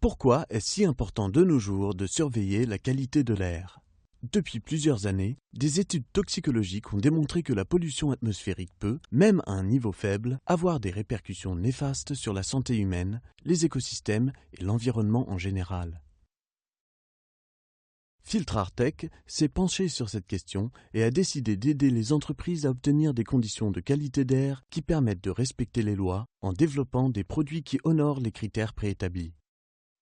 Pourquoi est-ce si important de nos jours de surveiller la qualité de l'air? Depuis plusieurs années, des études toxicologiques ont démontré que la pollution atmosphérique peut, même à un niveau faible, avoir des répercussions néfastes sur la santé humaine, les écosystèmes et l'environnement en général. Filtrartech s'est penché sur cette question et a décidé d'aider les entreprises à obtenir des conditions de qualité d'air qui permettent de respecter les lois en développant des produits qui honorent les critères préétablis.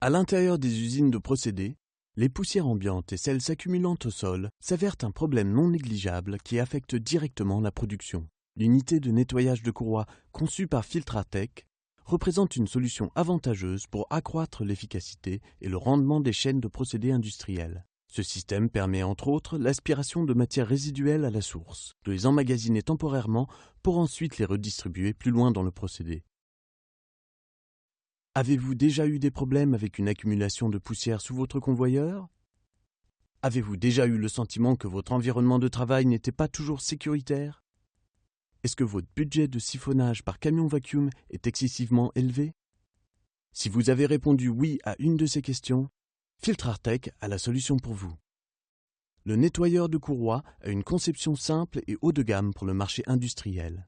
À l'intérieur des usines de procédés, les poussières ambiantes et celles s'accumulant au sol s'avèrent un problème non négligeable qui affecte directement la production. L'unité de nettoyage de courroies conçue par Filtrartech représente une solution avantageuse pour accroître l'efficacité et le rendement des chaînes de procédés industriels. Ce système permet entre autres l'aspiration de matières résiduelles à la source, de les emmagasiner temporairement pour ensuite les redistribuer plus loin dans le procédé. Avez-vous déjà eu des problèmes avec une accumulation de poussière sous votre convoyeur? Avez-vous déjà eu le sentiment que votre environnement de travail n'était pas toujours sécuritaire? Est-ce que votre budget de siphonnage par camion vacuum est excessivement élevé? Si vous avez répondu oui à une de ces questions, Filtrartech a la solution pour vous. Le nettoyeur de courroies a une conception simple et haut de gamme pour le marché industriel.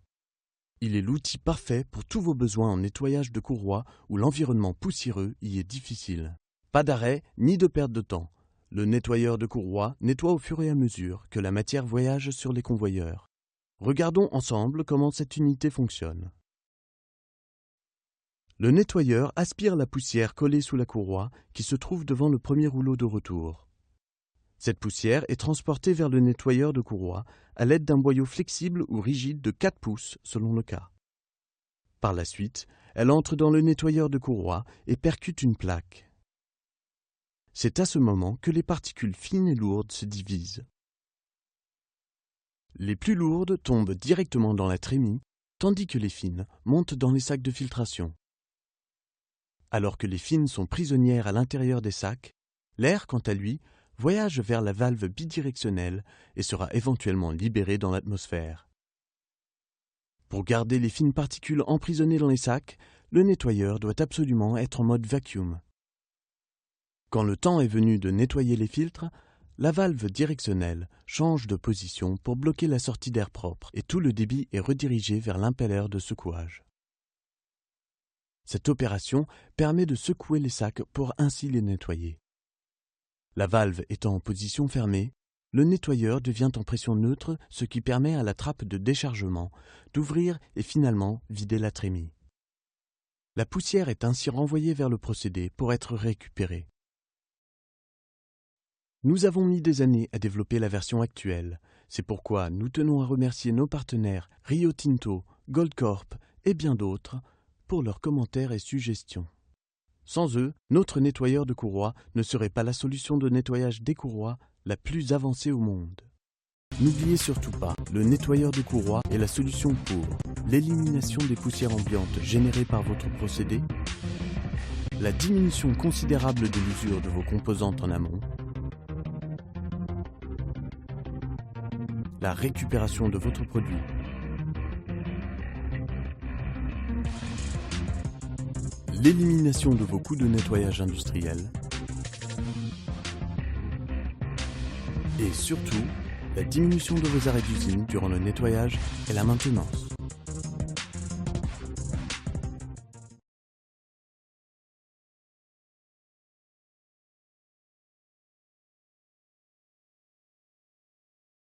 Il est l'outil parfait pour tous vos besoins en nettoyage de courroies où l'environnement poussiéreux y est difficile. Pas d'arrêt ni de perte de temps. Le nettoyeur de courroies nettoie au fur et à mesure que la matière voyage sur les convoyeurs. Regardons ensemble comment cette unité fonctionne. Le nettoyeur aspire la poussière collée sous la courroie qui se trouve devant le premier rouleau de retour. Cette poussière est transportée vers le nettoyeur de courroie à l'aide d'un boyau flexible ou rigide de 4 pouces selon le cas. Par la suite, elle entre dans le nettoyeur de courroie et percute une plaque. C'est à ce moment que les particules fines et lourdes se divisent. Les plus lourdes tombent directement dans la trémie, tandis que les fines montent dans les sacs de filtration. Alors que les fines sont prisonnières à l'intérieur des sacs, l'air, quant à lui, voyage vers la valve bidirectionnelle et sera éventuellement libéré dans l'atmosphère. Pour garder les fines particules emprisonnées dans les sacs, le nettoyeur doit absolument être en mode vacuum. Quand le temps est venu de nettoyer les filtres, la valve directionnelle change de position pour bloquer la sortie d'air propre et tout le débit est redirigé vers l'impeller de secouage. Cette opération permet de secouer les sacs pour ainsi les nettoyer. La valve étant en position fermée, le nettoyeur devient en pression neutre, ce qui permet à la trappe de déchargement d'ouvrir et finalement vider la trémie. La poussière est ainsi renvoyée vers le procédé pour être récupérée. Nous avons mis des années à développer la version actuelle. C'est pourquoi nous tenons à remercier nos partenaires Rio Tinto, Goldcorp et bien d'autres pour leurs commentaires et suggestions. Sans eux, notre nettoyeur de courroies ne serait pas la solution de nettoyage des courroies la plus avancée au monde. N'oubliez surtout pas, le nettoyeur de courroies est la solution pour l'élimination des poussières ambiantes générées par votre procédé, la diminution considérable de l'usure de vos composantes en amont, la récupération de votre produit, l'élimination de vos coûts de nettoyage industriel et surtout la diminution de vos arrêts d'usine durant le nettoyage et la maintenance.